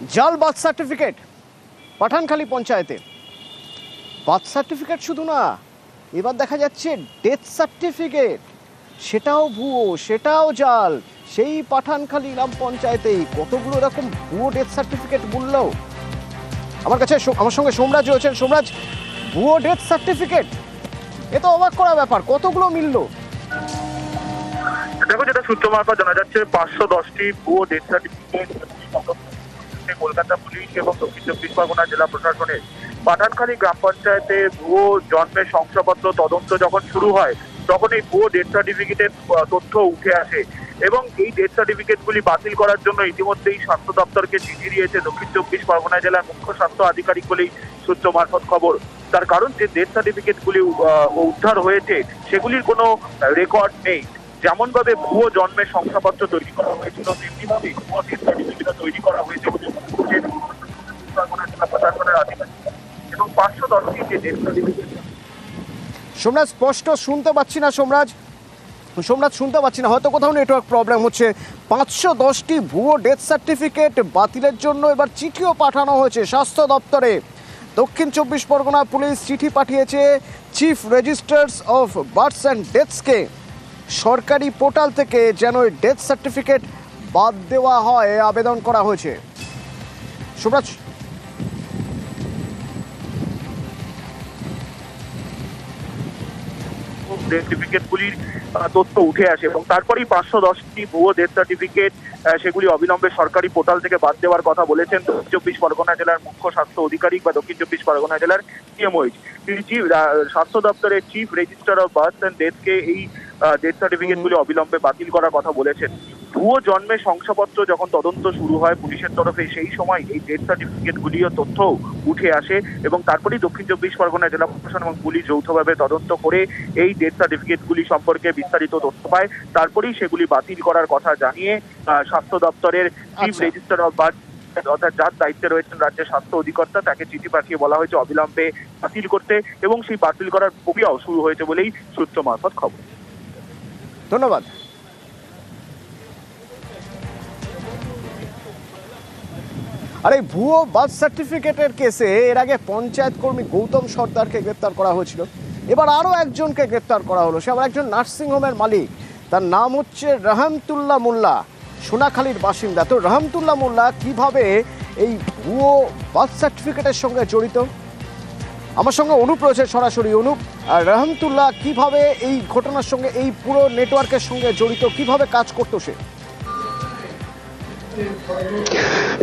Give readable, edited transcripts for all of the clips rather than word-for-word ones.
জাল birth certificate Pathankhali পঞ্চায়েতে। Birth certificate শুধু না, এবার দেখা যাচ্ছে ডেথ সার্টিফিকেট, সেটাও ভুয়ো, সেটাও জাল। সেই পাঠানখালী গ্রাম পঞ্চায়েতেই কতগুলো এরকম ভুয়ো ডেথ সার্টিফিকেট বললো। আমার সঙ্গে সোমরাজ রয়েছেন। সোমরাজ, ভুয়ো ডেথ সার্টিফিকেট, এ তো অবাক করা ব্যাপার, কতগুলো মিললো? দেখো, যেটা সূত্র মারফত জানা যাচ্ছে 510টি ভুয়ো ডেথ সার্টিফিকেট কলকাতা পুলিশ এবং দক্ষিণ চব্বিশ পরগনা জেলা প্রশাসনের পাঠানখালী গ্রাম পঞ্চায়েতে ভুয়ো জন্মের শংসাপত্র তদন্ত যখন শুরু হয়, তখন এই ভুয়ো ডেথ সার্টিফিকেটের তথ্য উঠে আসে এবং এই ডেথ সার্টিফিকেটগুলি বাতিল করার জন্য ইতিমধ্যেই স্বাস্থ্য দপ্তরকে চিঠি দিয়েছে দক্ষিণ চব্বিশ পরগনা জেলার মুখ্য স্বাস্থ্য আধিকারিক বলেই সূত্র মারফত খবর। তার কারণ, যে ডেথ সার্টিফিকেটগুলি উদ্ধার হয়েছে সেগুলির কোনো রেকর্ড নেই। যেমন ভাবে ভুয়ো জন্মের শংসাপত্র তৈরি করা হয়েছিল, তেমনি ভাবে ভুয়ো ডেথ সার্টিফিকেট তৈরি করা হয়েছে বলে এবং 510টি যে ডেথ সার্টিফিকেট। সোমরাজ, স্পষ্ট শুনতে পাচ্ছি না। সোমরাজ শুনতে পাচ্ছি না, হয়তো কোথাও নেটওয়ার্ক প্রবলেম হচ্ছে। 510টি ভুয়ো ডেথ সার্টিফিকেট বাতিলের জন্য এবার চিঠিও পাঠানো হয়েছে স্বাস্থ্য দপ্তরে। দক্ষিণ চব্বিশ পরগনা পুলিশ চিঠি পাঠিয়েছে চিফ রেজিস্ট্রার্স অফ বার্থস অ্যান্ড ডেথসকে। সরকারি পোর্টাল থেকে যেন ওই ডেথ সার্টিফিকেট বাদ দেওয়া হয় আবেদন করা হয়েছে। সোমরাজ, সার্টিফিকেটগুলির তথ্য উঠে আসে এবং তারপরেই 510টি ভুয়ো ডেথ সার্টিফিকেট সেগুলি অবিলম্বে সরকারি পোর্টাল থেকে বাদ দেওয়ার কথা বলেছেন দক্ষিণ চব্বিশ পরগনা জেলার মুখ্য স্বাস্থ্য আধিকারিক বা দক্ষিণ চব্বিশ পরগনা জেলার সিএমওইচ। তিনি স্বাস্থ্য দপ্তরের chief registrar of birth and ডেথকে এই ডেথ সার্টিফিকেটগুলি অবিলম্বে বাতিল করার কথা বলেছেন। ভুয়ো জন্মের শংসাপত্র যখন তদন্ত শুরু হয় পুলিশের তরফে, সেই সময় এই ডেথ সার্টিফিকেটগুলিও তথ্য উঠে আসে এবং তারপরেই দক্ষিণ চব্বিশ পরগনা জেলা প্রশাসন এবং পুলিশ যৌথভাবে তদন্ত করে এই ডেথ সার্টিফিকেটগুলি সম্পর্কে বিস্তারিত তথ্য পায়। তারপরেই সেগুলি বাতিল করার কথা জানিয়ে স্বাস্থ্য দপ্তরের চিফ রেজিস্ট্রার অফ বার্থ অর্থাৎ যার দায়িত্বে রয়েছেন রাজ্যের স্বাস্থ্য অধিকর্তা, তাকে চিঠি পাঠিয়ে বলা হয়েছে অবিলম্বে বাতিল করতে এবং সেই বাতিল করার প্রক্রিয়াও শুরু হয়েছে বলেই সূত্র মারফত খবর। ধন্যবাদ। আর এই ভুয়ো বার্থ সার্টিফিকেটের কেসে এর আগে পঞ্চায়েত কর্মী গৌতম সর্দারকে গ্রেপ্তার করা হয়েছিল, এবার আরও একজনকে গ্রেপ্তার করা হলো। সে আবার একজন নার্সিংহোমের মালিক, তার নাম হচ্ছে রহমতুল্লাহ মোল্লা, সোনাখালীর বাসিন্দা। তো রহমতুল্লাহ মোল্লা কিভাবে এই ভুয়ো বার্থ সার্টিফিকেটের সঙ্গে জড়িত, আমার সঙ্গে অনুপ রয়েছে সরাসরি। অনুপ, আর রহমতুল্লাহ কিভাবে এই ঘটনার সঙ্গে, এই পুরো নেটওয়ার্কের সঙ্গে জড়িত, কিভাবে কাজ করতো সে?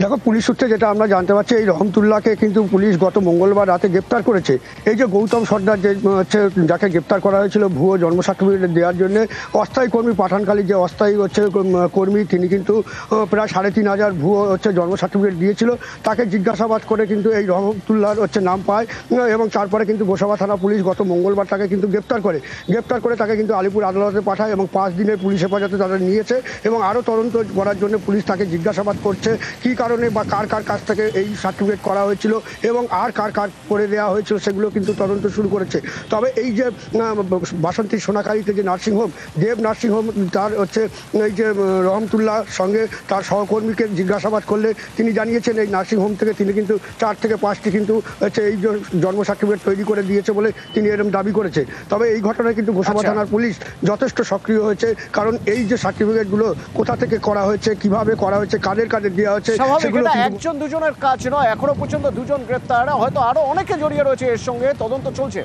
দেখো, পুলিশ সূত্রে যেটা আমরা জানতে পারছি, এই রহমতুল্লাহকে কিন্তু পুলিশ গত মঙ্গলবার রাতে গ্রেপ্তার করেছে। এই যে গৌতম সর্দার যে হচ্ছে যাকে গ্রেপ্তার করা হয়েছিল ভুয়ো জন্ম সার্টিফিকেট দেওয়ার জন্য, অস্থায়ী কর্মী পাঠানখালী যে অস্থায়ী হচ্ছে কর্মী, তিনি কিন্তু প্রায় 3,500 ভুয়ো হচ্ছে জন্ম সার্টিফিকেট দিয়েছিল। তাকে জিজ্ঞাসাবাদ করে কিন্তু এই রহমতুল্লাহর হচ্ছে নাম পায় এবং তারপরে কিন্তু গোসাবা থানা পুলিশ গত মঙ্গলবার তাকে কিন্তু গ্রেপ্তার করে তাকে কিন্তু আলিপুর আদালতে পাঠায় এবং 5 দিনের পুলিশ হেফাজতে তাদের নিয়েছে এবং আরও তদন্ত করার জন্য পুলিশ তাকে জিজ্ঞাসাবাদ করছে কী কারণে বা কার কাছ থেকে এই সার্টিফিকেট করা হয়েছিল এবং আর কার করে দেওয়া হয়েছিল সেগুলো কিন্তু তদন্ত শুরু করেছে। তবে এই যে বাসন্তী সোনাখালীতে যে নার্সিংহোম, দেব নার্সিংহোম, তার হচ্ছে এই যে রহমতুল্লাহ সঙ্গে তার সহকর্মীকে জিজ্ঞাসাবাদ করলে তিনি জানিয়েছেন এই নার্সিংহোম থেকে তিনি কিন্তু 4 থেকে 5টি কিন্তু হচ্ছে এই জন্ম সার্টিফিকেট তৈরি করে দিয়েছে বলে তিনি এরকম দাবি করেছে। তবে এই ঘটনায় কিন্তু গোসাবা থানার পুলিশ যথেষ্ট সক্রিয় হয়েছে, কারণ এই যে সার্টিফিকেটগুলো কোথা থেকে করা হয়েছে, কিভাবে করা হয়েছে, কাদের দেওয়া হচ্ছে, সেগুলো একজন দুজনের কাজ নয়, এখনো পর্যন্ত 2জন গ্রেপ্তার, হয়তো আরো অনেকে জড়িয়ে রয়েছে এর সঙ্গে, তদন্ত চলছে।